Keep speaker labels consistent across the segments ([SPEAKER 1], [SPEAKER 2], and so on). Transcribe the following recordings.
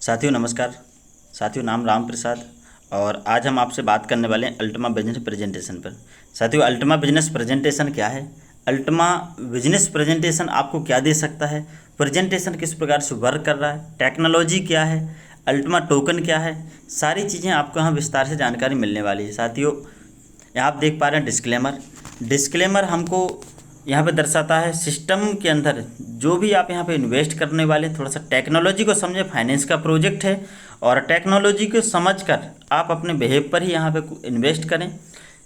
[SPEAKER 1] साथियों नमस्कार। साथियों नाम राम प्रसाद और आज हम आपसे बात करने वाले हैं अल्टीमा बिजनेस प्रेजेंटेशन पर। साथियों अल्टीमा बिजनेस प्रेजेंटेशन क्या है, अल्टीमा बिजनेस प्रेजेंटेशन आपको क्या दे सकता है, प्रेजेंटेशन किस प्रकार से वर्क कर रहा है, टेक्नोलॉजी क्या है, अल्टीमा टोकन क्या है, सारी चीज़ें आपको यहाँ विस्तार से जानकारी मिलने वाली है। साथियों यहाँ आप देख पा रहे हैं डिस्क्लेमर हमको यहाँ पे दर्शाता है सिस्टम के अंदर जो भी आप यहाँ पे इन्वेस्ट करने वाले थोड़ा सा टेक्नोलॉजी को समझे। फाइनेंस का प्रोजेक्ट है और टेक्नोलॉजी को समझकर आप अपने बिहेव पर ही यहाँ पे इन्वेस्ट करें,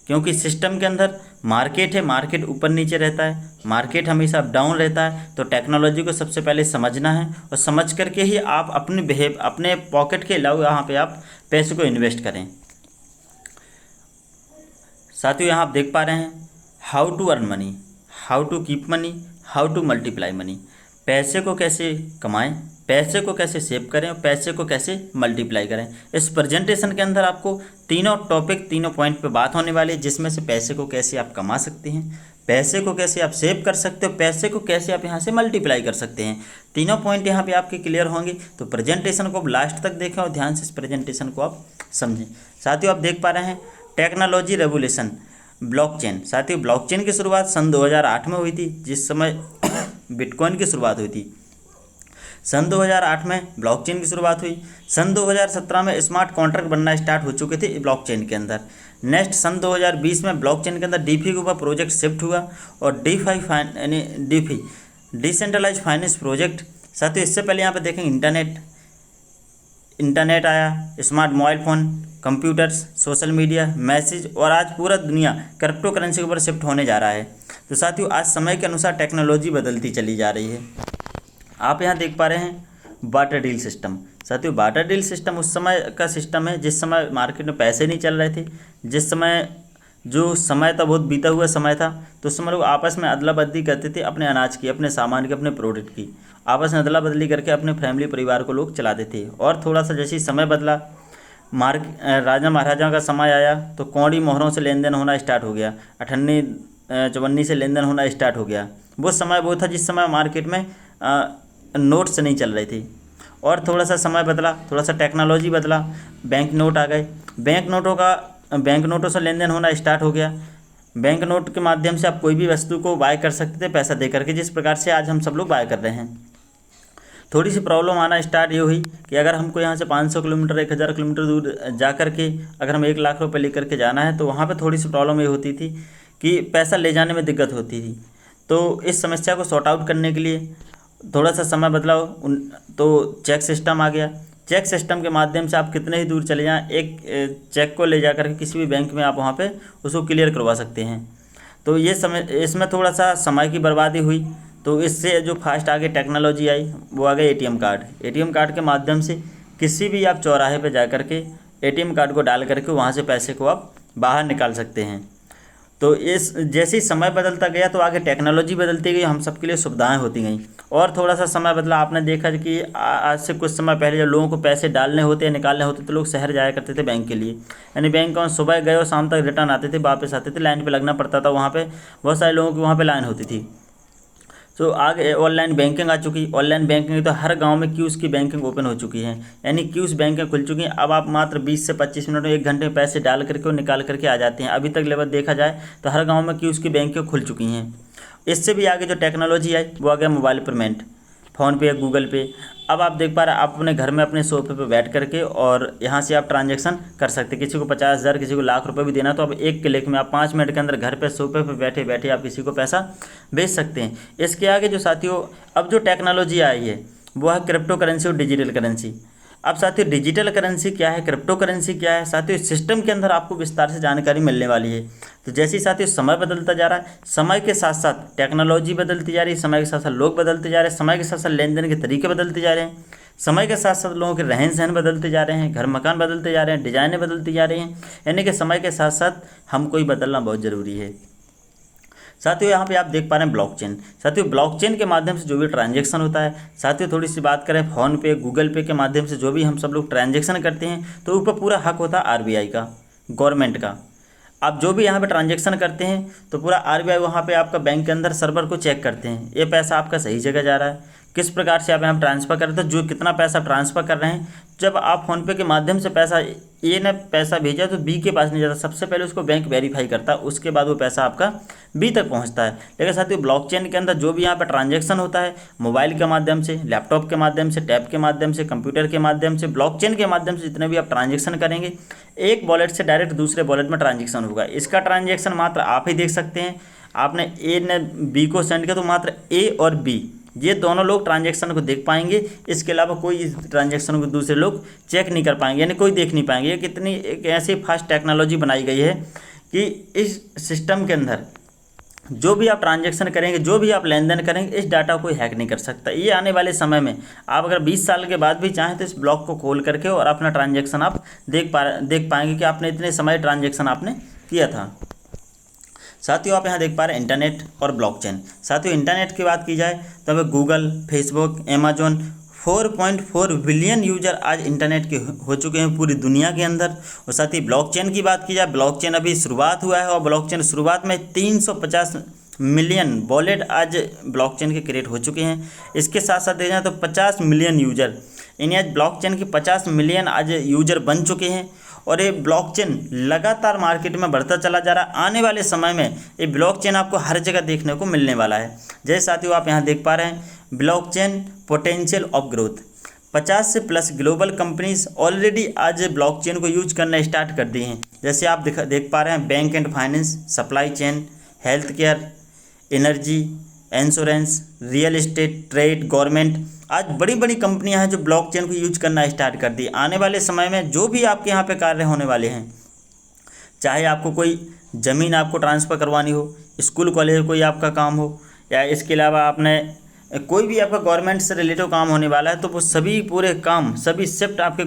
[SPEAKER 1] क्योंकि सिस्टम के अंदर मार्केट है, मार्केट ऊपर नीचे रहता है, मार्केट हमेशा अप डाउन रहता है। तो टेक्नोलॉजी को सबसे पहले समझना है और समझ करके ही आप अपने बिहेव अपने पॉकेट के अलावा यहाँ पे आप पैसे को इन्वेस्ट करें। साथियों यहाँ आप देख पा रहे हैं how to earn money, how to keep money, how to multiply money. पैसे को कैसे कमाएं, पैसे को कैसे सेव करें और पैसे को कैसे मल्टीप्लाई करें। इस प्रेजेंटेशन के अंदर आपको तीनों टॉपिक तीनों पॉइंट पे बात होने वाली है, जिसमें से पैसे को कैसे आप कमा सकते हैं, पैसे को कैसे आप सेव कर सकते हो, पैसे को कैसे आप यहाँ से मल्टीप्लाई कर सकते हैं। तीनों पॉइंट यहाँ पे आपके क्लियर होंगे। तो प्रेजेंटेशन को लास्ट तक देखें और ध्यान से इस प्रेजेंटेशन को आप समझें। साथियों आप देख पा रहे हैं टेक्नोलॉजी रेवोल्यूशन ब्लॉकचेन। साथियों ब्लॉकचेन की शुरुआत सन 2008 में हुई थी, जिस समय बिटकॉइन की शुरुआत हुई थी। सन 2008 में ब्लॉकचेन की शुरुआत हुई। सन 2017 में स्मार्ट कॉन्ट्रैक्ट बनना स्टार्ट हो चुके थे ब्लॉकचेन के अंदर। नेक्स्ट सन 2020 में ब्लॉकचेन के अंदर डीफी के ऊपर प्रोजेक्ट शिफ्ट हुआ और डीफी डिसेंट्रलाइज फाइनेंस प्रोजेक्ट। साथियों इससे पहले यहाँ पे देखेंगे इंटरनेट आया, smart mobile phone, computers, social media, message और आज पूरा दुनिया क्रिप्टो करेंसी के ऊपर शिफ्ट होने जा रहा है। तो साथियों आज समय के अनुसार टेक्नोलॉजी बदलती चली जा रही है। आप यहाँ देख पा रहे हैं बार्टर डील सिस्टम। साथियों बार्टर डील सिस्टम उस समय का सिस्टम है जिस समय मार्केट में पैसे नहीं चल रहे थे, जिस समय जो समय था बहुत बीता हुआ समय था। तो उस समय लोग आपस में अदला बदली करते थे अपने अनाज की, अपने सामान की, अपने प्रोडक्ट की, आपस में अदला बदली करके अपने फैमिली परिवार को लोग चलाते थे। और थोड़ा सा जैसे ही समय बदला, राजा महाराजाओं का समय आया तो कौड़ी मोहरों से लेन देन होना स्टार्ट हो गया, अठन्नी चवन्नी से लेन देन होना स्टार्ट हो गया। वो समय वो था जिस समय मार्केट में नोट्स नहीं चल रहे थे। और थोड़ा सा समय बदला, थोड़ा सा टेक्नोलॉजी बदला, बैंक नोट आ गए। बैंक नोटों से लेन देन होना स्टार्ट हो गया। बैंक नोट के माध्यम से आप कोई भी वस्तु को बाय कर सकते थे पैसा दे करके, जिस प्रकार से आज हम सब लोग बाय कर रहे हैं। थोड़ी सी प्रॉब्लम आना स्टार्ट ये हुई कि अगर हमको यहाँ से 500 किलोमीटर 1000 किलोमीटर दूर जा कर के अगर हम 1 लाख रुपए लेकर के जाना है तो वहाँ पे थोड़ी सी प्रॉब्लम ये होती थी कि पैसा ले जाने में दिक्कत होती थी। तो इस समस्या को सॉर्ट आउट करने के लिए थोड़ा सा समय बदलाव तो चेक सिस्टम आ गया। चेक सिस्टम के माध्यम से आप कितने ही दूर चले जाएँ, एक चेक को ले जा कर के किसी भी बैंक में आप वहाँ पे उसको क्लियर करवा सकते हैं। तो ये समय इसमें थोड़ा सा समय की बर्बादी हुई। तो इससे जो फास्ट आगे टेक्नोलॉजी आई वो आ गई एटीएम कार्ड। एटीएम कार्ड के माध्यम से किसी भी आप चौराहे पे जा कर के एटीएम कार्ड को डाल करके वहाँ से पैसे को आप बाहर निकाल सकते हैं। तो इस जैसे ही समय बदलता गया तो आगे टेक्नोलॉजी बदलती गई, हम सबके लिए सुविधाएं होती गई। और थोड़ा सा समय बदला, आपने देखा कि आज से कुछ समय पहले जब लोगों को पैसे डालने होते या निकालने होते तो लोग शहर जाया करते थे बैंक के लिए, यानी बैंक में सुबह गए और शाम तक रिटर्न आते थे, वापस आते थे, लाइन पे लगना पड़ता था। वहाँ पे बहुत सारे लोगों की वहाँ पे लाइन होती थी। तो आगे ऑनलाइन बैंकिंग आ चुकी। ऑनलाइन बैंकिंग तो हर गांव में क्यूज़ की बैंकिंग ओपन हो चुकी है, यानी क्यूज़ बैंकें खुल चुकी हैं। अब आप मात्र 20 से 25 मिनट में 1 घंटे में पैसे डाल करके और निकाल करके आ जाते हैं। अभी तक लेवल देखा जाए तो हर गांव में क्यूज़ की बैंकें खुल चुकी हैं। इससे भी आगे जो टेक्नोलॉजी आई वो आ गया मोबाइल पेमेंट, फ़ोनपे या गूगल पे। अब आप देख पा रहे हैं आप अपने घर में अपने सोफे पे बैठ करके और यहाँ से आप ट्रांजैक्शन कर सकते हैं। किसी को 50,000 किसी को लाख रुपए भी देना तो अब एक क्लिक में आप 5 मिनट के अंदर घर पे सोफे पे बैठे बैठे आप किसी को पैसा भेज सकते हैं। इसके आगे जो साथियों अब जो टेक्नोलॉजी आई है वो है क्रिप्टो करेंसी और डिजिटल करेंसी। अब साथियों डिजिटल करेंसी क्या है, क्रिप्टो करेंसी क्या है, साथियों इस सिस्टम के अंदर आपको विस्तार से जानकारी मिलने वाली है। तो जैसे ही साथियों समय बदलता जा रहा है, समय के साथ साथ टेक्नोलॉजी बदलती जा रही है, समय के साथ साथ लोग बदलते जा रहे हैं, समय के साथ साथ लेन देन के तरीके बदलते जा रहे हैं, समय के साथ साथ लोगों के रहन सहन बदलते जा रहे हैं, घर मकान बदलते जा रहे हैं, डिजाइनें बदलती जा रही हैं। यानी कि समय के साथ साथ हमको ही बदलना बहुत ज़रूरी है। साथियों यहाँ पे आप देख पा रहे हैं ब्लॉकचेन। साथियों ब्लॉकचेन के माध्यम से जो भी ट्रांजैक्शन होता है, साथियों थोड़ी सी बात करें फ़ोनपे गूगल पे के माध्यम से जो भी हम सब लोग ट्रांजैक्शन करते हैं तो ऊपर पूरा हक होता है आरबीआई का, गवर्नमेंट का। आप जो भी यहाँ पे ट्रांजैक्शन करते हैं तो पूरा आरबीआई वहाँ पे आपका बैंक के अंदर सर्वर को चेक करते हैं, ये पैसा आपका सही जगह जा रहा है, किस प्रकार से आप यहाँ ट्रांसफ़र कर रहे थे, जो कितना पैसा ट्रांसफ़र कर रहे हैं। जब आप फ़ोनपे के माध्यम से पैसा ए ने पैसा भेजा तो बी के पास नहीं जाता, सबसे पहले उसको बैंक वेरीफाई करता है, उसके बाद वो पैसा आपका बी तक पहुंचता है। लेकिन साथियों ब्लॉकचेन के अंदर जो भी यहाँ पे ट्रांजैक्शन होता है मोबाइल के माध्यम से, लैपटॉप के माध्यम से, टैब के माध्यम से, कंप्यूटर के माध्यम से, ब्लॉकचेन के माध्यम से जितने भी आप ट्रांजेक्शन करेंगे एक वॉलेट से डायरेक्ट दूसरे वॉलेट में ट्रांजेक्शन होगा। इसका ट्रांजेक्शन मात्र आप ही देख सकते हैं। आपने ए ने बी को सेंड किया तो मात्र ए और बी ये दोनों लोग ट्रांजैक्शन को देख पाएंगे, इसके अलावा कोई इस ट्रांजैक्शन को दूसरे लोग चेक नहीं कर पाएंगे, यानी कोई देख नहीं पाएंगे। ये कितनी एक ऐसी फास्ट टेक्नोलॉजी बनाई गई है कि इस सिस्टम के अंदर जो भी आप ट्रांजैक्शन करेंगे, जो भी आप लेन देन करेंगे, इस डाटा को हैक नहीं कर सकता। ये आने वाले समय में आप अगर 20 साल के बाद भी चाहें तो इस ब्लॉक को खोल करके और अपना ट्रांजैक्शन आप देख पाएंगे कि आपने इतने समय ट्रांजैक्शन आपने किया था। साथियों आप यहाँ देख पा रहे हैं इंटरनेट और ब्लॉकचेन। साथियों इंटरनेट की बात की जाए तो हमें Google, Facebook, Amazon 4.4 billion user आज इंटरनेट के हो चुके हैं पूरी दुनिया के अंदर। और साथ ही ब्लॉकचेन की बात की जाए, ब्लॉकचेन अभी शुरुआत हुआ है और ब्लॉकचेन शुरुआत में 350 मिलियन वॉलेट आज ब्लॉकचेन के क्रिएट हो चुके हैं। इसके साथ साथ देखा जाए तो 50 मिलियन यूजर, यानी आज ब्लॉकचेन के 50 मिलियन आज यूजर बन चुके हैं और ये ब्लॉकचेन लगातार मार्केट में बढ़ता चला जा रहा है। आने वाले समय में ये ब्लॉकचेन आपको हर जगह देखने को मिलने वाला है। जैसे साथियों आप यहाँ देख पा रहे हैं ब्लॉकचेन पोटेंशियल ऑफ ग्रोथ, 50 से प्लस ग्लोबल कंपनीज ऑलरेडी आज ब्लॉकचेन को यूज करना स्टार्ट कर दिए हैं। जैसे आप देख पा रहे हैं bank and finance, supply chain, health care, energy, insurance, real estate, trade, government, आज बड़ी बड़ी कंपनियां हैं जो ब्लॉकचेन को यूज करना स्टार्ट कर दी। आने वाले समय में जो भी आपके यहाँ पे कार्य होने वाले हैं, चाहे आपको कोई ज़मीन आपको ट्रांसफ़र करवानी हो, स्कूल कॉलेज कोई आपका काम हो, या इसके अलावा आपने कोई भी आपका गवर्नमेंट से रिलेटेड काम होने वाला है, तो वो सभी पूरे काम सभी शिफ्ट आपके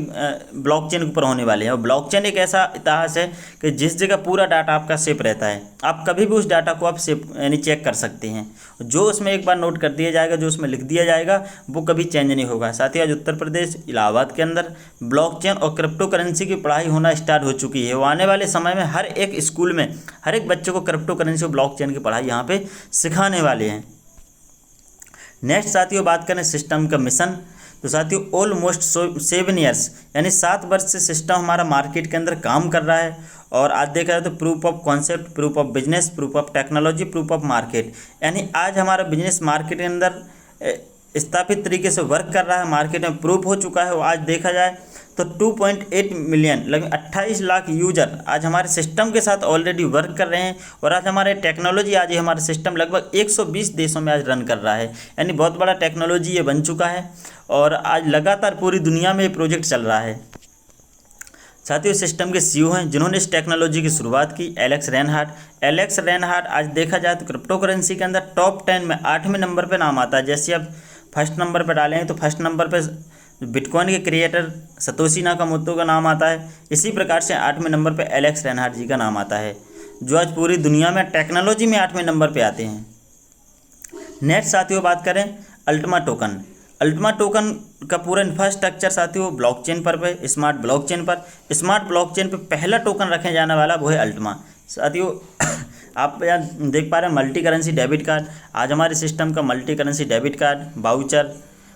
[SPEAKER 1] ब्लॉकचेन के ऊपर होने वाले हैं। और ब्लॉकचेन एक ऐसा इतिहास है कि जिस जगह पूरा डाटा आपका सेफ रहता है, आप कभी भी उस डाटा को आप सेफ यानी चेक कर सकते हैं। जो उसमें एक बार नोट कर दिया जाएगा, जो उसमें लिख दिया जाएगा, वो कभी चेंज नहीं होगा। साथ ही आज उत्तर प्रदेश इलाहाबाद के अंदर ब्लॉकचेन और क्रिप्टो करेंसी की पढ़ाई होना स्टार्ट हो चुकी है। वो आने वाले समय में हर एक स्कूल में हर एक बच्चे को क्रिप्टो करेंसी और ब्लॉकचेन की पढ़ाई यहाँ पे सिखाने वाले हैं। नेक्स्ट साथियों बात करें सिस्टम का मिशन, तो साथियों ऑलमोस्ट 7 ईयर्स यानी 7 वर्ष से सिस्टम हमारा मार्केट के अंदर काम कर रहा है। और आज देखा जाए तो proof of concept, proof of business, proof of technology, proof of market, यानी आज हमारा बिजनेस मार्केट के अंदर स्थापित तरीके से वर्क कर रहा है, मार्केट में प्रूफ हो चुका है। और आज देखा जाए तो 2.8 मिलियन लगभग 28 लाख यूजर आज हमारे सिस्टम के साथ ऑलरेडी वर्क कर रहे हैं। और आज हमारे टेक्नोलॉजी आज ये हमारा सिस्टम लगभग 120 देशों में आज रन कर रहा है, यानी बहुत बड़ा टेक्नोलॉजी ये बन चुका है। और आज लगातार पूरी दुनिया में ये प्रोजेक्ट चल रहा है। साथियों सिस्टम के सीईओ हैं जिन्होंने इस टेक्नोलॉजी की शुरुआत की, एलेक्स रेनहार्ट। एलेक्स रेनहार्ट आज देखा जाए तो क्रिप्टो करेंसी के अंदर टॉप 10 में 8वें नंबर पर नाम आता है। जैसे आप फर्स्ट नंबर पर डालेंगे तो फर्स्ट नंबर पर बिटकॉइन के क्रिएटर सतोशी नाकामोटो का नाम आता है। इसी प्रकार से 8वें नंबर पर एलेक्स रेनहार्ट जी का नाम आता है, जो आज पूरी दुनिया में टेक्नोलॉजी में 8वें नंबर पे आते हैं। नेक्स्ट साथियों बात करें अल्टीमा टोकन। अल्टीमा टोकन का पूरा इंफ्रास्ट्रक्चर साथियों ब्लॉकचेन पर है, स्मार्ट ब्लॉकचेन पर। स्मार्ट ब्लॉकचेन पर पहला टोकन रखे जाने वाला वो है अल्टीमा। साथियों आप यहाँ देख पा रहे हैं मल्टी करेंसी डेबिट कार्ड। आज हमारे सिस्टम का multi currency debit card, voucher,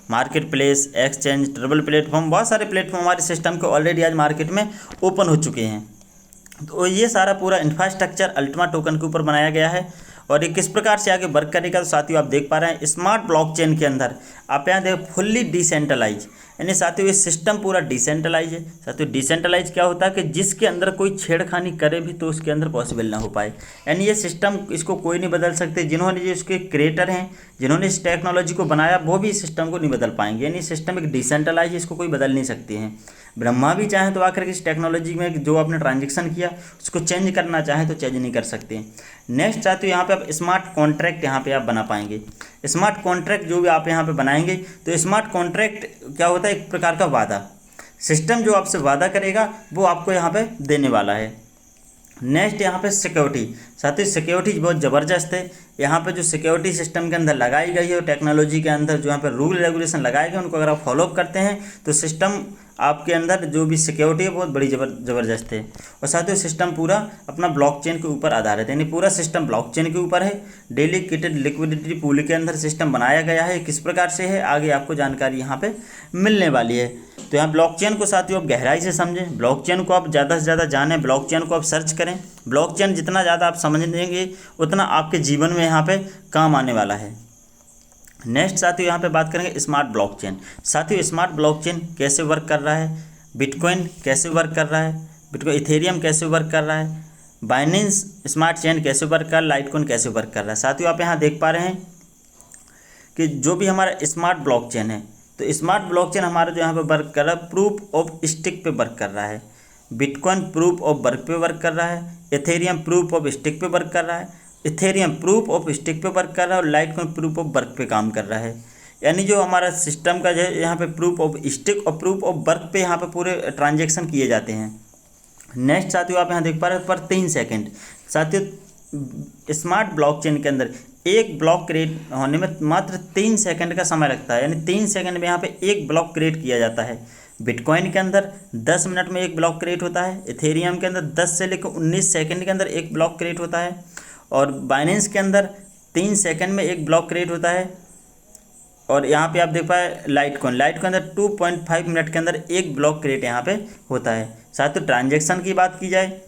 [SPEAKER 1] market place, exchange, travel platform, बहुत सारे प्लेटफॉर्म हमारे सिस्टम के ऑलरेडी आज मार्केट में ओपन हो चुके हैं। तो ये सारा पूरा इंफ्रास्ट्रक्चर अल्टीमा टोकन के ऊपर बनाया गया है। और ये किस प्रकार से आगे वर्क करेगा तो साथियों आप देख पा रहे हैं स्मार्ट ब्लॉकचेन के अंदर आप यहाँ देख फुल्ली डिसेंट्रलाइज, यानी साथियों ये सिस्टम पूरा डिसेंट्रलाइज है। साथियों डिसेंट्रलाइज क्या होता है कि जिसके अंदर कोई छेड़खानी करे भी तो उसके अंदर पॉसिबल ना हो पाए, यानी ये सिस्टम इसको कोई नहीं बदल सकते। जिन्होंने जो इसके क्रिएटर हैं, जिन्होंने इस टेक्नोलॉजी को बनाया, वो भी इस सिस्टम को नहीं बदल पाएंगे, यानी सिस्टम एक डिसेंट्रलाइज है, इसको कोई बदल नहीं सकते हैं। ब्रह्मा भी चाहें तो आकर के इस टेक्नोलॉजी में जो आपने ट्रांजेक्शन किया उसको चेंज करना चाहें तो चेंज नहीं कर सकते। नेक्स्ट साथियों यहाँ पे आप स्मार्ट कॉन्ट्रैक्ट यहाँ पे आप बना पाएंगे। स्मार्ट कॉन्ट्रैक्ट जो भी आप यहाँ पे बनाएंगे तो स्मार्ट कॉन्ट्रैक्ट क्या होता है, एक प्रकार का वादा। सिस्टम जो आपसे वादा करेगा वो आपको यहाँ पे देने वाला है। नेक्स्ट यहाँ पे सिक्योरिटी। साथियों सिक्योरिटी बहुत ज़बरदस्त है। यहाँ पे जो सिक्योरिटी सिस्टम के अंदर लगाई गई है और टेक्नोलॉजी के अंदर जो यहाँ पे रूल रेगुलेशन लगाए गए उनको अगर आप फॉलो करते हैं तो सिस्टम आपके अंदर जो भी सिक्योरिटी है बहुत बड़ी ज़बरदस्त है। और साथियों सिस्टम पूरा अपना ब्लॉकचेन के ऊपर आधारित है, यानी पूरा सिस्टम ब्लॉकचेन के ऊपर है। डेडिकेटेड लिक्विडिटी पूल के अंदर सिस्टम बनाया गया है। किस प्रकार से है आगे आपको जानकारी यहाँ पे मिलने वाली है। तो यहाँ ब्लॉकचेन को साथियों आप गहराई से समझें, ब्लॉकचेन को आप ज़्यादा से ज़्यादा जानें, ब्लॉकचेन को आप सर्च करें। ब्लॉकचेन जितना ज़्यादा आप समझेंगे उतना आपके जीवन में यहाँ पे काम आने वाला है। नेक्स्ट साथियों यहाँ पे बात करेंगे स्मार्ट ब्लॉकचेन। साथियों स्मार्ट ब्लॉकचेन कैसे वर्क कर रहा है, बिटकॉइन कैसे वर्क कर रहा है, बिटकॉइन इथेरियम कैसे वर्क कर रहा है, बाइनेंस स्मार्ट चेन कैसे वर्क कर रहा है, लाइटकॉइन कैसे वर्क कर रहा है। साथियों आप यहाँ देख पा रहे हैं कि जो भी हमारा स्मार्ट ब्लॉकचेन है, तो स्मार्ट ब्लॉकचेन हमारा जो यहाँ पे वर्क कर रहा है प्रूफ ऑफ स्टिक पे वर्क कर रहा है, बिटकॉइन प्रूफ ऑफ वर्क पे वर्क कर रहा है, इथेरियम प्रूफ ऑफ स्टिक पे वर्क कर रहा है, इथेरियम प्रूफ ऑफ स्टिक पे वर्क कर रहा है और लाइटकॉइन प्रूफ ऑफ वर्क पे काम कर रहा है। यानी जो हमारा सिस्टम का जो है यहाँ पे प्रूफ ऑफ स्टिक और प्रूफ ऑफ वर्क पे यहाँ पे पूरे ट्रांजेक्शन किए जाते हैं। नेक्स्ट साथियों आप यहाँ देख पा रहे हैं पर 3 सेकेंड। साथियों स्मार्ट ब्लॉकचेन के अंदर एक ब्लॉक क्रिएट होने में मात्र 3 सेकंड का समय लगता है, यानी 3 सेकंड में यहाँ पे एक ब्लॉक क्रिएट किया जाता है। बिटकॉइन के अंदर 10 मिनट में एक ब्लॉक क्रिएट होता है, इथेरियम के अंदर 10 से लेकर 19 सेकंड के अंदर एक ब्लॉक क्रिएट होता है और बाइनेंस के अंदर 3 सेकंड में एक ब्लॉक क्रिएट होता है। और यहाँ पे आप देख पाए लाइटकॉइन के अंदर 2.5 मिनट के अंदर एक ब्लॉक क्रिएट यहाँ पे होता है। साथ ही ट्रांजेक्शन की बात की जाए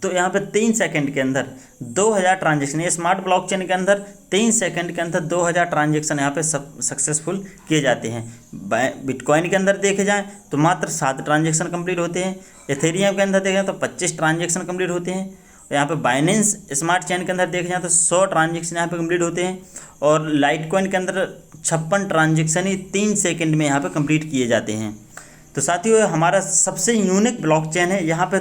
[SPEAKER 1] तो यहाँ पे 3 सेकंड के अंदर 2000 ट्रांजेक्शन, ये स्मार्ट ब्लॉकचेन के अंदर 3 सेकंड के अंदर 2000 ट्रांजेक्शन यहाँ पे सक्सेसफुल किए जाते हैं। बिटकॉइन के अंदर देखे जाएँ तो मात्र 7 ट्रांजेक्शन कंप्लीट होते हैं, इथेरियम के अंदर देखें तो 25 ट्रांजेक्शन कंप्लीट होते हैं, यहाँ पे बाइनेंस स्मार्ट चेन के अंदर देखे जाए तो 100 ट्रांजेक्शन यहाँ पे कंप्लीट होते हैं और लाइटकॉइन के अंदर 56 ट्रांजेक्शन ही 3 सेकंड में यहाँ पे कंप्लीट किए जाते हैं। तो साथियों हमारा सबसे यूनिक ब्लॉकचेन है, यहाँ पे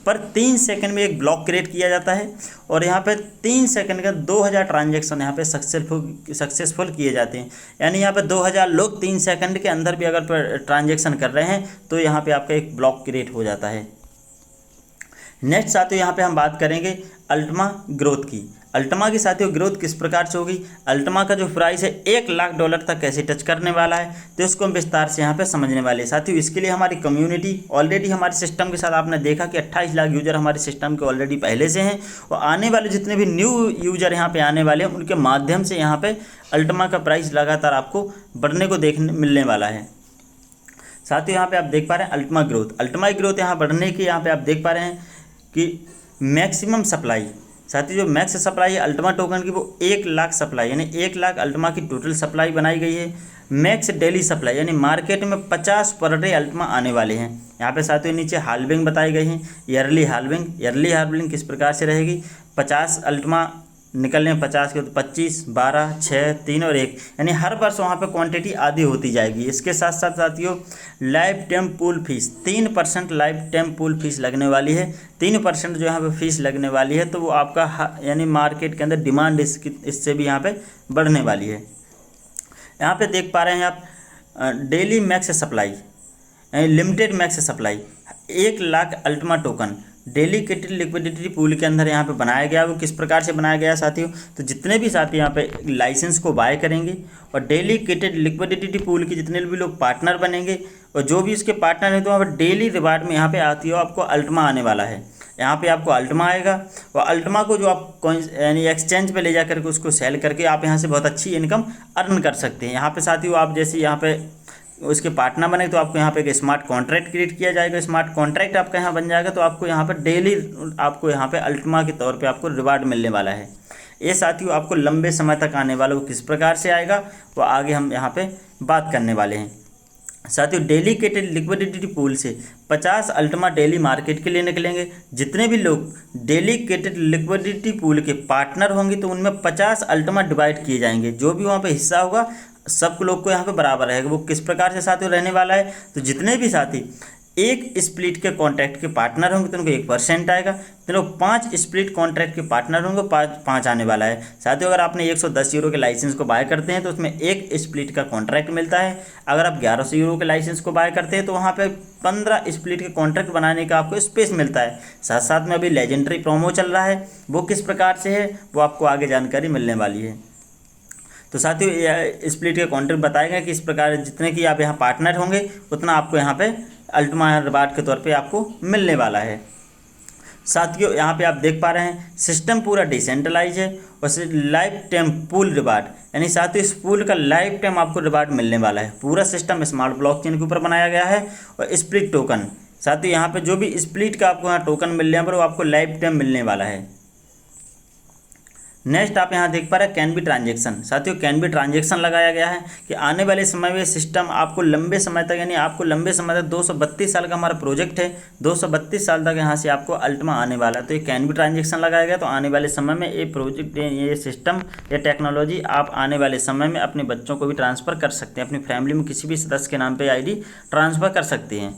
[SPEAKER 1] पर 3 सेकंड में एक ब्लॉक क्रिएट किया जाता है और यहाँ पे 3 सेकंड का 2000 ट्रांजेक्शन यहाँ पे सक्सेसफुल किए जाते हैं। यानी यहाँ पे 2000 लोग 3 सेकंड के अंदर भी अगर ट्रांजेक्शन कर रहे हैं तो यहाँ पे आपका एक ब्लॉक क्रिएट हो जाता है। नेक्स्ट साथियों यहाँ पे हम बात करेंगे अल्टमा ग्रोथ की। अल्टमा की साथियों ग्रोथ किस प्रकार से होगी, अल्टमा का जो प्राइस है $1,00,000 तक कैसे टच करने वाला है, तो इसको हम विस्तार से यहाँ पे समझने वाले हैं। साथियों इसके लिए हमारी कम्युनिटी ऑलरेडी हमारे सिस्टम के साथ आपने देखा कि 28 लाख यूज़र हमारे सिस्टम के ऑलरेडी पहले से हैं और आने वाले जितने भी न्यू यूज़र यहाँ पे आने वाले हैं उनके माध्यम से यहाँ पे अल्टमा का प्राइस लगातार आपको बढ़ने को देखने मिलने वाला है। साथियों यहाँ पे आप देख पा रहे हैं अल्टमा ग्रोथ यहाँ बढ़ने की यहाँ पे आप देख पा रहे हैं कि मैक्सिमम सप्लाई। साथियों जो मैक्स सप्लाई है अल्टमा टोकन की वो 1,00,000 सप्लाई, यानी 1,00,000 अल्टमा की टोटल सप्लाई बनाई गई है। मैक्स डेली सप्लाई यानी मार्केट में 50 पर डे अल्टमा आने वाले हैं। यहाँ पे साथियों नीचे हाल्विंग बताई गई है, ईयरली हाल्विंग किस प्रकार से रहेगी, 50 अल्टमा निकलने 50 के तो 25, 12, 6, 3 और 1, यानी हर वर्ष वहाँ पे क्वांटिटी आधी होती जाएगी। इसके साथ साथ साथियों life time pool fees 3% life time pool fees लगने वाली है। 3% जो यहाँ पे फीस लगने वाली है तो वो आपका यानी मार्केट के अंदर डिमांड इससे भी यहाँ पे बढ़ने वाली है। यहाँ पे देख पा रहे हैं आप डेली मैक्स सप्लाई यानी limited max supply 1,00,000 Ultima token dedicated liquidity pool के अंदर यहाँ पे बनाया गया। वो किस प्रकार से बनाया गया साथियों, तो जितने भी साथी यहाँ पे लाइसेंस को बाय करेंगे और डेलीकेटेड लिक्विडिटी पूल के जितने भी लोग पार्टनर बनेंगे और जो भी इसके पार्टनर हैं तो वहाँ पर डेली रिवार्ड में यहाँ पे आती हो आपको अल्टमा आने वाला है। यहाँ पे आपको अल्टमा आएगा और अल्टमा को जो आप यानी एक्सचेंज पे ले जा करके उसको सेल करके आप यहाँ से बहुत अच्छी इनकम अर्न कर सकते हैं। यहाँ पे साथियों आप जैसे यहाँ पे उसके पार्टनर बने तो आपको यहाँ पे एक स्मार्ट कॉन्ट्रैक्ट क्रिएट किया जाएगा, स्मार्ट कॉन्ट्रैक्ट आपका यहाँ बन जाएगा तो आपको यहाँ पर डेली आपको यहाँ पे अल्टमा के तौर पे आपको रिवार्ड मिलने वाला है। ये साथियों आपको लंबे समय तक आने वाला वो किस प्रकार से आएगा वो आगे हम यहाँ पे बात करने वाले हैं। साथियों डेलीकेटेड लिक्विडिटी पूल से 50 अल्टमा डेली मार्केट के लिए निकलेंगे। जितने भी लोग डेलीकेटेड लिक्विडिटी पूल के पार्टनर होंगे तो उनमें 50 अल्टमा डिवाइड किए जाएंगे। जो भी वहाँ पे हिस्सा होगा सब लोग को यहाँ पे बराबर रहेगा। वो किस प्रकार से साथियों रहने वाला है, तो जितने भी साथी एक स्प्लिट के कॉन्ट्रैक्ट के पार्टनर होंगे तो उनको 1% आएगा। तो 5 स्प्लिट कॉन्ट्रैक्ट के पार्टनर होंगे 5 आने वाला है। साथियों अगर आपने 110 यूरो के लाइसेंस को बाय करते हैं तो उसमें एक स्प्लिट का कॉन्ट्रैक्ट मिलता है। अगर आप 1100 यूरो के लाइसेंस को बाय करते हैं तो वहाँ पे 15 स्प्लिट के कॉन्ट्रैक्ट बनाने का आपको स्पेस मिलता है। साथ साथ में अभी लेजेंडरी प्रोमो चल रहा है, वो किस प्रकार से है वो आपको आगे जानकारी मिलने वाली है। तो साथियों स्प्लिट के कॉन्ट्रैक्ट बताएगा कि इस प्रकार जितने की आप यहाँ पार्टनर होंगे उतना आपको यहाँ पे अल्टीमा रिवार्ड के तौर पे आपको मिलने वाला है। साथियों यहाँ पे आप देख पा रहे हैं सिस्टम पूरा डिसेंट्रलाइज है और लाइफ टाइम पूल रिवार्ड, यानी साथियों इस पूल का लाइफ टाइम आपको रिवार्ड मिलने वाला है। पूरा सिस्टम स्मार्ट ब्लॉकचेन के ऊपर बनाया गया है और स्प्लिट टोकन, साथियों यहाँ पे जो भी स्प्लिट का आपको यहाँ टोकन मिलने पर वो आपको लाइफ टाइम मिलने वाला है। नेक्स्ट आप यहाँ देख पा रहे हैं कैन बी ट्रांजेक्शन। साथियों कैन बी ट्रांजेक्शन लगाया गया है कि आने वाले समय में सिस्टम आपको लंबे समय तक, यानी आपको लंबे समय तक 232 साल का हमारा प्रोजेक्ट है, 232 साल तक यहाँ से आपको अल्टीमा आने वाला है। तो ये कैन बी ट्रांजेक्शन लगाया गया। तो आने वाले समय में ये प्रोजेक्ट, ये सिस्टम, ये टेक्नोलॉजी आप आने वाले समय में अपने बच्चों को भी ट्रांसफ़र कर सकते हैं, अपनी फैमिली में किसी भी सदस्य के नाम पर ID ट्रांसफ़र कर सकते हैं।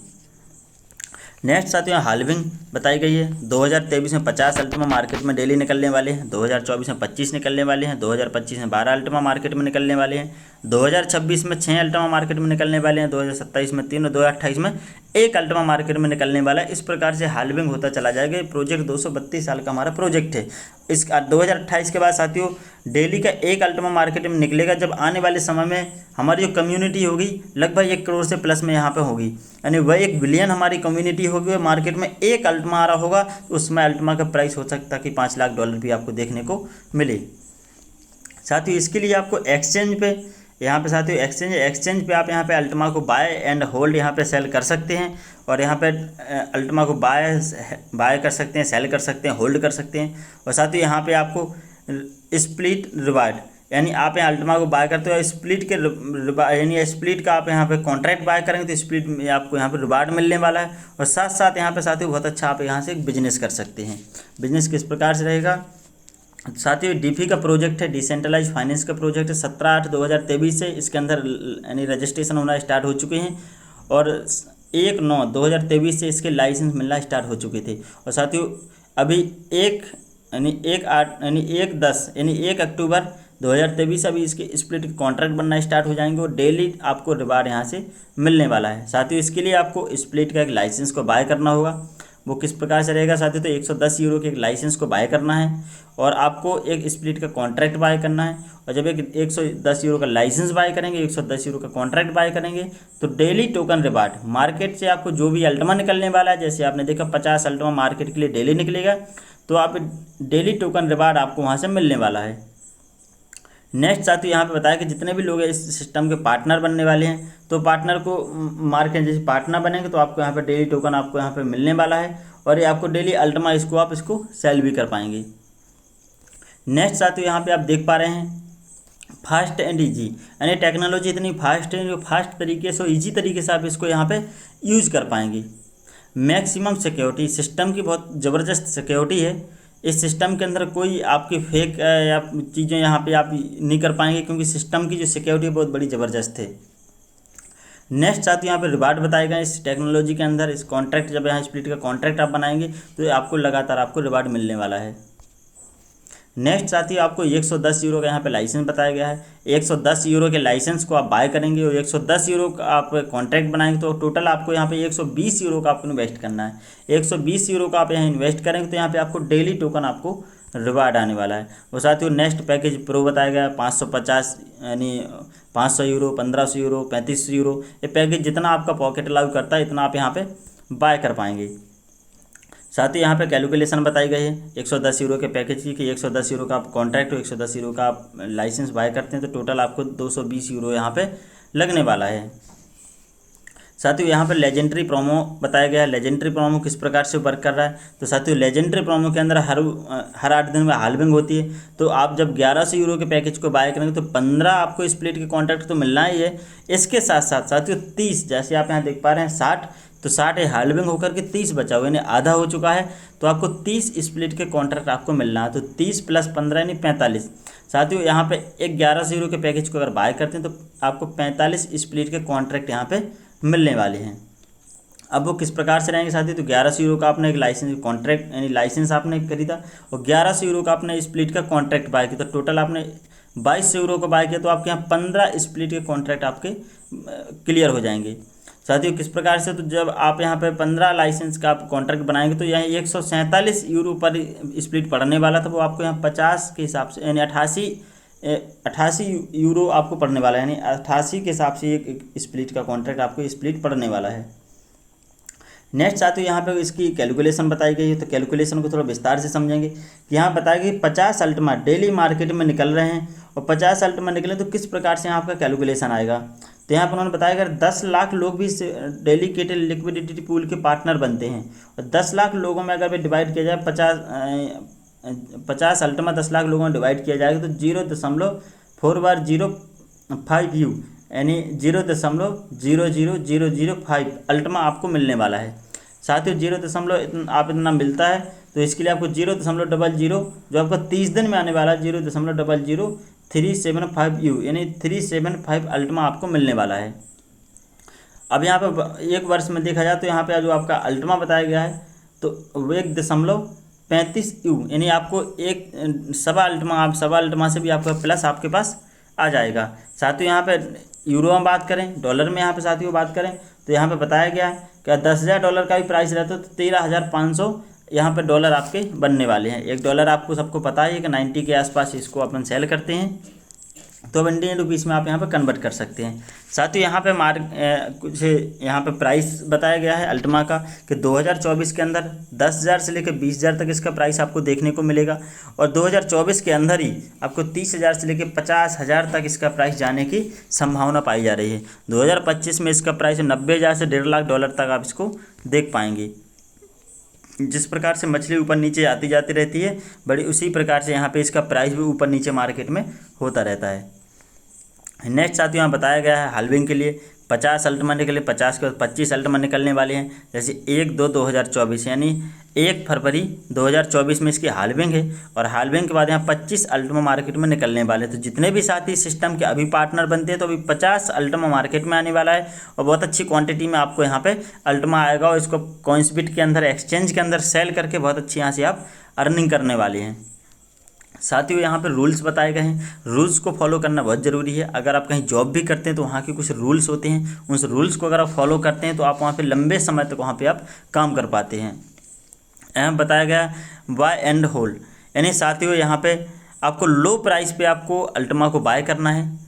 [SPEAKER 1] नेक्स्ट साथियों हाल्विंग बताई गई है। 2023 में 50 अल्टीमा मार्केट में डेली निकलने वाले हैं, 2024 में 25 निकलने वाले हैं, 2025 में 12 अल्टीमा मार्केट में निकलने वाले हैं, 2026 में 6 अल्टीमा मार्केट में निकलने वाले हैं, 2027 में 3 और 2028 में 1 अल्टीमा मार्केट में निकलने वाला है। इस प्रकार से हाल्विंग होता चला जाएगा। ये प्रोजेक्ट 232 साल का हमारा प्रोजेक्ट है। इस 2028 के बाद साथियों डेली का 1 अल्टीमा मार्केट में निकलेगा, जब आने वाले समय में हमारी जो कम्युनिटी होगी लगभग 1 करोड़ से प्लस में यहाँ पे होगी, यानी वह 1 बिलियन हमारी कम्युनिटी होगी। मार्केट में 1 अल्टीमा आ रहा होगा तो उसमें अल्टीमा का प्राइस हो सकता है कि $5 लाख भी आपको देखने को मिले। साथियों इसके लिए आपको एक्सचेंज पे, यहाँ पे साथियों एक्सचेंज पे आप यहाँ पे अल्टीमा को बाय एंड होल्ड यहाँ पे सेल कर सकते हैं और यहाँ पे अल्टीमा को बाय कर सकते हैं, सेल कर सकते हैं, होल्ड कर सकते हैं। और साथियों यहाँ पे आपको स्प्लिट रिवार्ड, यानी आप यहाँ अल्टीमा को बाय करते हो स्प्लिट के यानी स्प्लिट का आप यहाँ पे कॉन्ट्रैक्ट बाय करेंगे तो स्प्लिट में आपको यहाँ पे रिवार्ड मिलने वाला है। और साथ साथ यहाँ पे साथियों बहुत अच्छा आप यहाँ से एक बिजनेस कर सकते हैं। बिजनेस किस प्रकार से रहेगा साथियों, डीफी का प्रोजेक्ट है, डिसेंट्रलाइज फाइनेंस का प्रोजेक्ट है। 17/8/2023 से इसके अंदर यानी रजिस्ट्रेशन होना स्टार्ट हो चुके हैं और 1/9/2023 से इसके लाइसेंस मिलना स्टार्ट हो चुके थे। और साथियों अभी 1 अक्टूबर 2023 अभी इसके स्प्लिट कॉन्ट्रैक्ट बनना स्टार्ट हो जाएंगे और डेली आपको रिवार्ड यहाँ से मिलने वाला है। साथियों इसके लिए आपको स्प्लिट का एक लाइसेंस को बाय करना होगा। वो किस प्रकार से रहेगा साथियों, तो 110 यूरो के एक लाइसेंस को बाय करना है और आपको एक स्प्लिट का कॉन्ट्रैक्ट बाय करना है। और जब एक 110 यूरो का लाइसेंस बाय करेंगे, 110 यूरो का कॉन्ट्रैक्ट बाय करेंगे तो डेली टोकन रिवार्ड मार्केट से आपको जो भी अल्टीमा निकलने वाला है, जैसे आपने देखा 50 अल्टीमा मार्केट के लिए डेली निकलेगा, तो आप डेली टोकन रिवार्ड आपको वहाँ से मिलने वाला है। नेक्स्ट साथियों यहाँ पे बताया कि जितने भी लोग इस सिस्टम के पार्टनर बनने वाले हैं तो पार्टनर को मार्केट जैसे पार्टनर बनेंगे तो आपको यहाँ पे डेली टोकन आपको यहाँ पे मिलने वाला है और ये आपको डेली अल्टीमा इसको आप इसको सेल भी कर पाएंगे। नेक्स्ट साथियों यहाँ पे आप देख पा रहे हैं फास्ट एंड ईजी, यानी टेक्नोलॉजी इतनी फास्ट है जो फास्ट तरीके से ईजी तरीके से आप इसको यहाँ पे यूज़ कर पाएंगे। मैक्सिमम सिक्योरिटी, सिस्टम की बहुत ज़बरदस्त सिक्योरिटी है। इस सिस्टम के अंदर कोई आपकी फेक या चीज़ें यहाँ पे आप नहीं कर पाएंगे क्योंकि सिस्टम की जो सिक्योरिटी बहुत बड़ी ज़बरदस्त है। नेक्स्ट साथियों यहाँ पे रिवार्ड बताएगा इस टेक्नोलॉजी के अंदर, इस कॉन्ट्रैक्ट जब यहाँ स्प्लिट का कॉन्ट्रैक्ट आप बनाएंगे तो आपको लगातार आपको रिवार्ड मिलने वाला है। नेक्स्ट साथियों आपको 110 यूरो का यहाँ पे लाइसेंस बताया गया है। 110 यूरो के लाइसेंस को आप बाय करेंगे और 110 यूरो का आप कॉन्ट्रैक्ट बनाएंगे तो टोटल आपको यहाँ पे 120 यूरो का आपको इन्वेस्ट करना है। 120 यूरो का आप यहाँ इन्वेस्ट करेंगे तो यहाँ पे आपको डेली टोकन आपको रिवार्ड आने वाला है। और साथियों नेक्स्ट पैकेज प्रो बताया गया है 550 यानी 500 यूरो, 1500 यूरो, 3500 यूरो, ये पैकेज जितना आपका पॉकेट अलाउ करता है इतना आप यहाँ पे बाय कर पाएंगे। साथ ही यहाँ पे कैलकुलेशन बताई गई है 110 यूरो के पैकेज की कि 110 यूरो का आप कॉन्ट्रैक्ट हो, 110 यूरो का आप लाइसेंस बाय करते हैं तो टोटल आपको 220 यूरो यहाँ पे लगने वाला है। साथियों यहाँ पर लेजेंडरी प्रोमो बताया गया है। लेजेंडरी प्रोमो किस प्रकार से वर्क कर रहा है, तो साथियों लेजेंडरी प्रोमो के अंदर हर 8 दिन में हाल्विंग होती है। तो आप जब 1100 यूरो के पैकेज को बाय करेंगे तो 15 आपको स्प्लिट के कॉन्ट्रैक्ट तो मिलना ही है। इसके साथ साथ साथियों 30, जैसे आप यहाँ देख पा रहे हैं 60, तो 60 हाल्विंग होकर के 30 बचा हुआ यानी आधा हो चुका है, तो आपको 30 स्प्लिट के कॉन्ट्रैक्ट आपको मिलना है। तो 30 + 15 यानी 45। साथियों यहाँ पे एक 1100 यूरो के पैकेज को अगर बाय करते हैं तो आपको 45 स्प्लिट के कॉन्ट्रैक्ट यहाँ पे मिलने वाले हैं। अब वो किस प्रकार से रहेंगे साथियों, तो 1100 यूरो का आपने एक लाइसेंस कॉन्ट्रैक्ट यानी लाइसेंस आपने खरीदा और 1100 यूरो का आपने स्प्लिट का कॉन्ट्रैक्ट बाय किया, तो टोटल आपने 2200 यूरो का बाय किया, तो आपके यहाँ 15 स्प्लिट के कॉन्ट्रैक्ट आपके क्लियर हो जाएंगे साथियों। किस प्रकार से, तो जब आप यहाँ पे 15 लाइसेंस का आप कॉन्ट्रैक्ट बनाएंगे तो यहाँ 147 यूरो पर स्प्लिट पड़ने वाला था, वो आपको यहाँ 50 के हिसाब से यानी 88 यूरो आपको पड़ने वाला है, यानी 88 के हिसाब से एक स्प्लिट का कॉन्ट्रैक्ट आपको स्प्लिट पड़ने वाला है। नेक्स्ट साथियों यहाँ पे इसकी कैलकुलेशन बताई गई है, तो कैलकुलेशन को थोड़ा विस्तार से समझेंगे कि यहाँ बताया कि 50 अल्टमा डेली मार्केट में निकल रहे हैं और 50 अल्टमा निकले तो किस प्रकार से यहाँ आपका कैलकुलेशन आएगा। तो यहाँ पर उन्होंने बताया अगर 10 लाख लोग भी डेलीकेटेड लिक्विडिटी पूल के पार्टनर बनते हैं और 10 लाख लोगों में अगर भी डिवाइड किया जाए 50 अल्टमा 10 लाख लोगों में डिवाइड किया जाएगा तो 0.4 यू यानी 0.00005 अल्टमा आपको मिलने वाला है साथियों। 0. आप इतना मिलता है तो इसके लिए आपको 0.00 जो आपका 30 दिन में आने वाला है 0.00375 यू यानी 375 अल्टमा आपको मिलने वाला है। अब यहाँ पर एक वर्ष में देखा जाए तो यहाँ पे जो आपका अल्टमा बताया गया है तो वो 1.35 यू यानी आपको एक सवा अल्टमा से भी आपका प्लस आपके पास आ जाएगा साथियों। यहाँ पे यूरो में बात करें, डॉलर में यहाँ पे साथियों बात करें तो यहाँ पे बताया गया है कि $10,000 का भी प्राइस रहता तो 13,500 यहाँ पे डॉलर आपके बनने वाले हैं। एक डॉलर आपको सबको पता है कि 90 के आसपास इसको अपन सेल करते हैं, तो अब इंडियन रुपीस में आप यहाँ पे कन्वर्ट कर सकते हैं साथियों। यहाँ पे कुछ यहाँ पे प्राइस बताया गया है अल्टमा का कि 2024 के अंदर 10,000 से लेकर 20,000 तक इसका प्राइस आपको देखने को मिलेगा और 2024 के अंदर ही आपको 30,000 से लेकर 50,000 तक इसका प्राइस जाने की संभावना पाई जा रही है। 2025 में इसका प्राइस 90,000 से $1.5 तक आप इसको देख पाएंगे। जिस प्रकार से मछली ऊपर नीचे आती जाती रहती है बड़ी उसी प्रकार से यहाँ पे इसका प्राइस भी ऊपर नीचे मार्केट में होता रहता है। नेक्स्ट साथियों यहाँ बताया गया है हाल्विंग के लिए 50 अल्टमा निकले 50 के बाद 25 अल्टमा निकलने वाले हैं, जैसे 1/2/2024 यानी 1 फरवरी 2024 में इसकी हाल्विंग है और हाल्विंग के बाद यहाँ 25 अल्टमा मार्केट में निकलने वाले। तो जितने भी साथी सिस्टम के अभी पार्टनर बनते हैं तो अभी 50 अल्टमा मार्केट में आने वाला है और बहुत अच्छी क्वांटिटी में आपको यहाँ पे अल्टमा आएगा और इसको कॉइन्सबिट के अंदर एक्सचेंज के अंदर सेल करके बहुत अच्छी यहाँ से आप अर्निंग करने वाले हैं साथियों। यहाँ पे रूल्स बताए गए हैं, रूल्स को फॉलो करना बहुत ज़रूरी है। अगर आप कहीं जॉब भी करते हैं तो वहाँ के कुछ रूल्स होते हैं, उस रूल्स को अगर आप फॉलो करते हैं तो आप वहाँ पे लंबे समय तक वहाँ पे आप काम कर पाते हैं। यहाँ बताया गया बाय एंड होल्ड यानी साथियों यहाँ पे आपको लो प्राइस पे आपको अल्टमा को बाय करना है,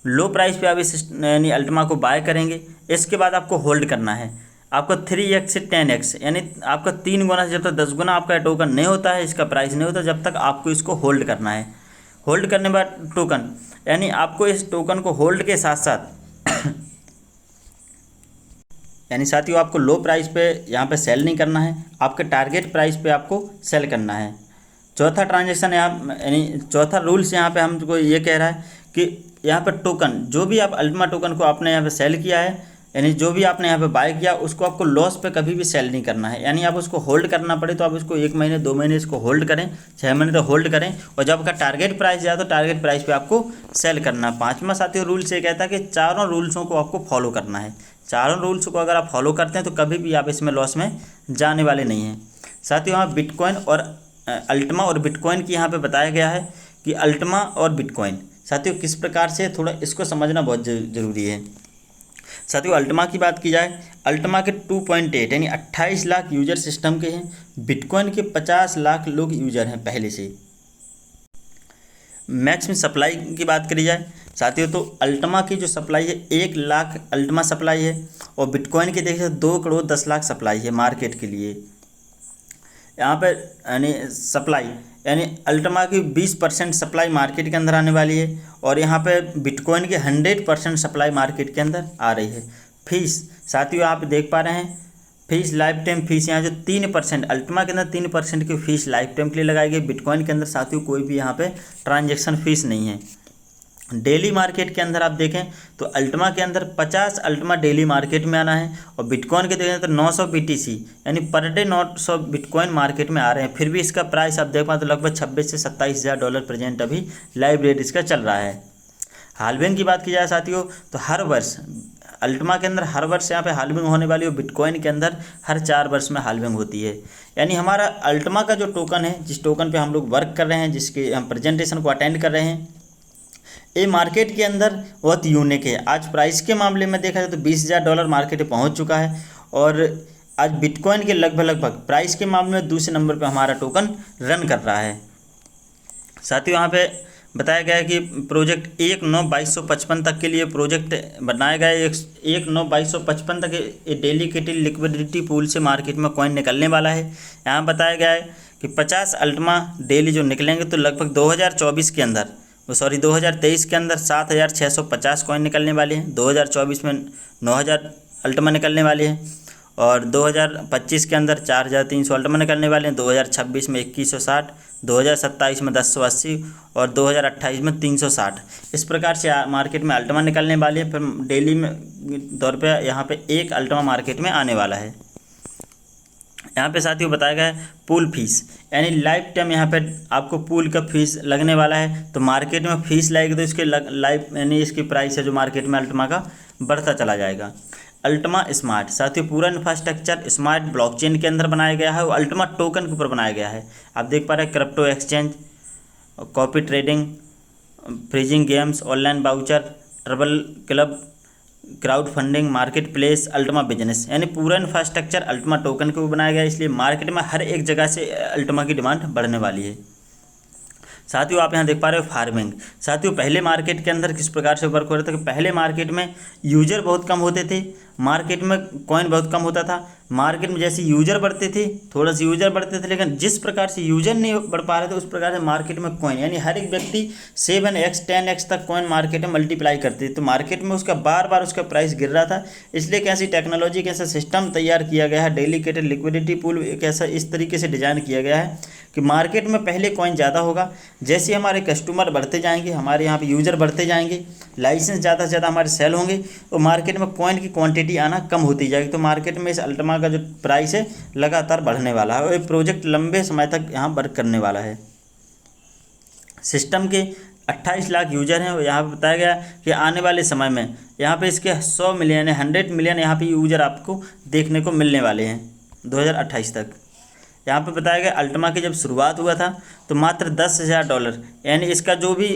[SPEAKER 1] लो प्राइस पे आप इस यानी अल्टमा को बाय करेंगे, इसके बाद आपको होल्ड करना है। आपका 3x से 10x यानी आपका 3 गुना से जब तक 10 गुना आपका टोकन नहीं होता है, इसका प्राइस नहीं होता, जब तक आपको इसको होल्ड करना है। होल्ड करने के बाद टोकन यानी आपको इस टोकन को होल्ड के साथ साथ यानी साथियों आपको लो प्राइस पे यहाँ पे सेल नहीं करना है, आपके टारगेट प्राइस पे आपको सेल करना है। चौथा ट्रांजेक्शन यहाँ यानी चौथा रूल्स यहाँ पे हमको ये कह रहा है कि यहाँ पर टोकन जो भी आप अल्टमा टोकन को आपने यहाँ पे सेल किया है यानी जो भी आपने यहाँ पे बाय किया उसको आपको लॉस पे कभी भी सेल नहीं करना है। यानी आप उसको होल्ड करना पड़े तो आप इसको 1 महीने 2 महीने इसको होल्ड करें, 6 महीने तक होल्ड करें और जब आपका टारगेट प्राइस जाए तो टारगेट प्राइस पे आपको सेल करना है। 5वां साथियों रूल ये कहता है कि चारों रूल्सों को आपको फॉलो करना है। चारों रूल्स को अगर आप फॉलो करते हैं तो कभी भी आप इसमें लॉस में जाने वाले नहीं हैं साथियों। यहाँ बिटकॉइन और अल्टमा और बिटकॉइन की यहाँ पर बताया गया है कि अल्टमा और बिटकॉइन साथियों किस प्रकार से, थोड़ा इसको समझना बहुत ज़रूरी है साथियों। अल्टमा की बात की जाए, अल्टमा के 2.8 यानी 28 लाख यूजर सिस्टम के हैं, बिटकॉइन के 50 लाख लोग यूजर हैं पहले से। मैक्स में सप्लाई की बात करी जाए साथियों तो अल्टमा की जो सप्लाई है 1 लाख अल्टमा सप्लाई है और बिटकॉइन की देखिए 2,10,00,000 सप्लाई है मार्केट के लिए। यहाँ पर यानी सप्लाई यानी अल्टमा की 20% सप्लाई मार्केट के अंदर आने वाली है और यहाँ पे बिटकॉइन की 100% सप्लाई मार्केट के अंदर आ रही है। फीस साथियों आप देख पा रहे हैं, फीस लाइफ टाइम फीस यहाँ जो 3% अल्टमा के अंदर 3% की फीस लाइफ टाइम के लिए लगाई गई। बिटकॉइन के अंदर साथियों कोई भी यहाँ पे ट्रांजेक्शन फीस नहीं है। डेली मार्केट के अंदर आप देखें तो अल्टमा के अंदर 50 अल्टमा डेली मार्केट में आना है और बिटकॉइन के देखें तो 900 BTC यानी पर डे 900 बिटकॉइन मार्केट में आ रहे हैं। फिर भी इसका प्राइस आप देख पाए तो लगभग 26 से 27,000 डॉलर प्रेजेंट अभी लाइव रेट इसका चल रहा है। हाल्विंग की बात की जाए साथियों तो हर वर्ष अल्टमा के अंदर हर वर्ष यहाँ पे हाल्विंग होने वाली है, बिटकॉइन के अंदर हर 4 वर्ष में हाल्विंग होती है। यानी हमारा अल्टमा का जो टोकन है, जिस टोकन पे हम लोग वर्क कर रहे हैं, जिसके हम प्रेजेंटेशन को अटेंड कर रहे हैं, ये मार्केट के अंदर बहुत यूनिक है। आज प्राइस के मामले में देखा जाए तो $20,000 मार्केट में पहुँच चुका है और आज बिटकॉइन के लगभग प्राइस के मामले में दूसरे नंबर पर हमारा टोकन रन कर रहा है। साथ ही वहाँ पे बताया गया है कि प्रोजेक्ट 1/9/2255 तक के लिए प्रोजेक्ट बनाया गया है। 1/9/2255 तक ये डेडिकेटेड लिक्विडिटी पूल से मार्केट में कॉइन निकलने वाला है। यहाँ बताया गया है कि 50 अल्टमा डेली जो निकलेंगे तो लगभग 2023 के अंदर 7,650 कॉइन निकलने वाले हैं। 2024 में 9,000 अल्टमा निकलने वाले हैं और 2025 के अंदर 4,300 अल्टमा निकलने वाले हैं। 2026 में 2,160, 2027 में 1080 और 2028 में 360। इस प्रकार से मार्केट में अल्टमा निकलने वाले हैं। फिर डेली में तौर पे यहाँ पे एक अल्टमा मार्केट में आने वाला है। यहाँ पे साथियों बताया गया है पूल फीस, यानी लाइफ टाइम यहाँ पे आपको पूल का फीस लगने वाला है। तो मार्केट में फीस लगेगी तो इसके लाइफ यानी इसकी प्राइस है जो मार्केट में अल्टमा का बढ़ता चला जाएगा। अल्टमा स्मार्ट, साथियों पूरा इंफ्रास्ट्रक्चर स्मार्ट ब्लॉकचेन के अंदर बनाया गया है और अल्टमा टोकन के ऊपर बनाया गया है। आप देख पा रहे हैं crypto exchange, copy trading, freezing games, online voucher, travel club, crowd funding, market place, Ultima business, यानी पूरा इंफ्रास्ट्रक्चर अल्टमा टोकन के ऊपर बनाया गया है। इसलिए मार्केट में हर एक जगह से अल्टमा की डिमांड बढ़ने वाली है। साथियों आप यहाँ देख पा रहे हो फार्मिंग। साथियों पहले मार्केट के अंदर किस प्रकार से वर्क हो रहा था कि पहले मार्केट में यूजर बहुत कम होते थे, मार्केट में कॉइन बहुत कम होता था। मार्केट में जैसे यूजर बढ़ते थे, थोड़ा सा यूजर बढ़ते थे, लेकिन जिस प्रकार से यूजर नहीं बढ़ पा रहे थे उस प्रकार से मार्केट में कॉइन, यानी हर एक व्यक्ति 7x 10x तक कॉइन मार्केट में मल्टीप्लाई करते थे। तो मार्केट में उसका बार बार उसका प्राइस गिर रहा था। इसलिए एक ऐसी टेक्नोलॉजी, एक ऐसा सिस्टम तैयार किया गया है, डेडिकेटेड लिक्विडिटी पूल एक ऐसा इस तरीके से डिज़ाइन किया गया है कि मार्केट में पहले कॉइन ज़्यादा होगा, जैसे हमारे कस्टमर बढ़ते जाएंगे, हमारे यहाँ पे यूज़र बढ़ते जाएंगे, लाइसेंस ज़्यादा से ज़्यादा हमारे सेल होंगे तो मार्केट में कॉइन की क्वांटिटी आना कम होती जाएगी। तो मार्केट में इस अल्टमा का जो प्राइस है लगातार बढ़ने वाला है और ये प्रोजेक्ट लंबे समय तक यहाँ वर्क करने वाला है। सिस्टम के 28 लाख यूजर हैं और यहाँ पर बताया गया कि आने वाले समय में यहाँ पे इसके 100 मिलियन 100 मिलियन यहाँ पे यूजर आपको देखने को मिलने वाले हैं 2028 तक। यहाँ पे बताया गया अल्टमा की जब शुरुआत हुआ था तो मात्र $10,000, यानी इसका जो भी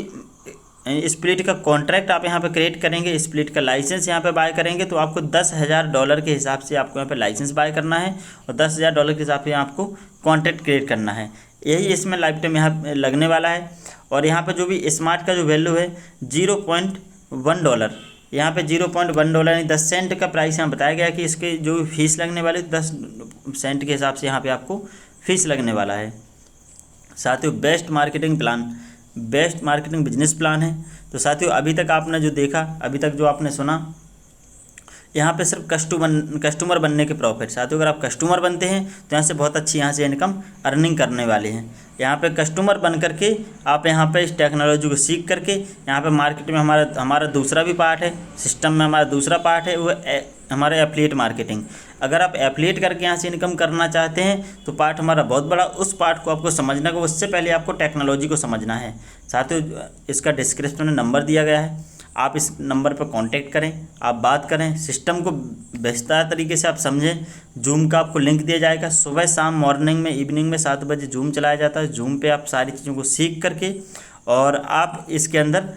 [SPEAKER 1] स्प्लिट का कॉन्ट्रैक्ट आप यहाँ पे क्रिएट करेंगे, स्प्लिट का लाइसेंस यहाँ पे बाय करेंगे तो आपको $10,000 के हिसाब से आपको यहाँ पे लाइसेंस बाय करना है और $10,000 के हिसाब से आपको कॉन्ट्रैक्ट क्रिएट करना है। यही इसमें लाइफ टाइम यहाँ लगने वाला है। और यहाँ पर जो भी स्मार्ट का जो वैल्यू है $0.1, यहाँ पे $0.1 यानी 10 सेंट का प्राइस यहाँ बताया गया कि इसके जो फीस लगने वाले 10 सेंट के हिसाब से यहाँ पे आपको फीस लगने वाला है। साथियों best marketing plan, best marketing business plan है। तो साथियों अभी तक आपने जो देखा, अभी तक जो आपने सुना, यहाँ पे सिर्फ कस्टमर बनने के प्रॉफिट। साथियों अगर आप कस्टमर बनते हैं तो यहाँ से बहुत अच्छी यहाँ से इनकम अर्निंग करने वाले हैं। यहाँ पे कस्टमर बन करके आप यहाँ पे इस टेक्नोलॉजी को सीख करके यहाँ पे मार्केट में हमारा दूसरा भी पार्ट है, सिस्टम में हमारा दूसरा पार्ट है वो हमारे एफिलिएट मार्केटिंग। अगर आप एफिलिएट करके यहाँ से इनकम करना चाहते हैं तो पार्ट हमारा बहुत बड़ा, उस पार्ट को आपको समझना को उससे पहले आपको टेक्नोलॉजी को समझना है। साथियों इसका डिस्क्रिप्शन में नंबर दिया गया है, आप इस नंबर पर कांटेक्ट करें, आप बात करें, सिस्टम को बेहतर तरीके से आप समझें। जूम का आपको लिंक दिया जाएगा, सुबह शाम मॉर्निंग में इवनिंग में 7 बजे जूम चलाया जाता है। जूम पे आप सारी चीज़ों को सीख करके और आप इसके अंदर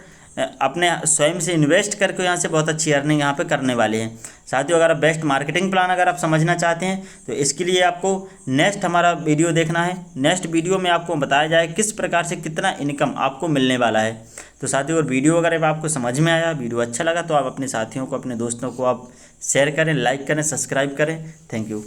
[SPEAKER 1] अपने स्वयं से इन्वेस्ट करके यहाँ से बहुत अच्छी अर्निंग यहाँ पे करने वाले हैं। साथियों अगर आप बेस्ट मार्केटिंग प्लान अगर आप समझना चाहते हैं तो इसके लिए आपको नेक्स्ट हमारा वीडियो देखना है। नेक्स्ट वीडियो में आपको बताया जाए किस प्रकार से कितना इनकम आपको मिलने वाला है। तो साथियों अगर वीडियो अगर आपको समझ में आया, वीडियो अच्छा लगा तो आप अपने साथियों को, अपने दोस्तों को आप शेयर करें, लाइक करें, सब्सक्राइब करें। Thank you.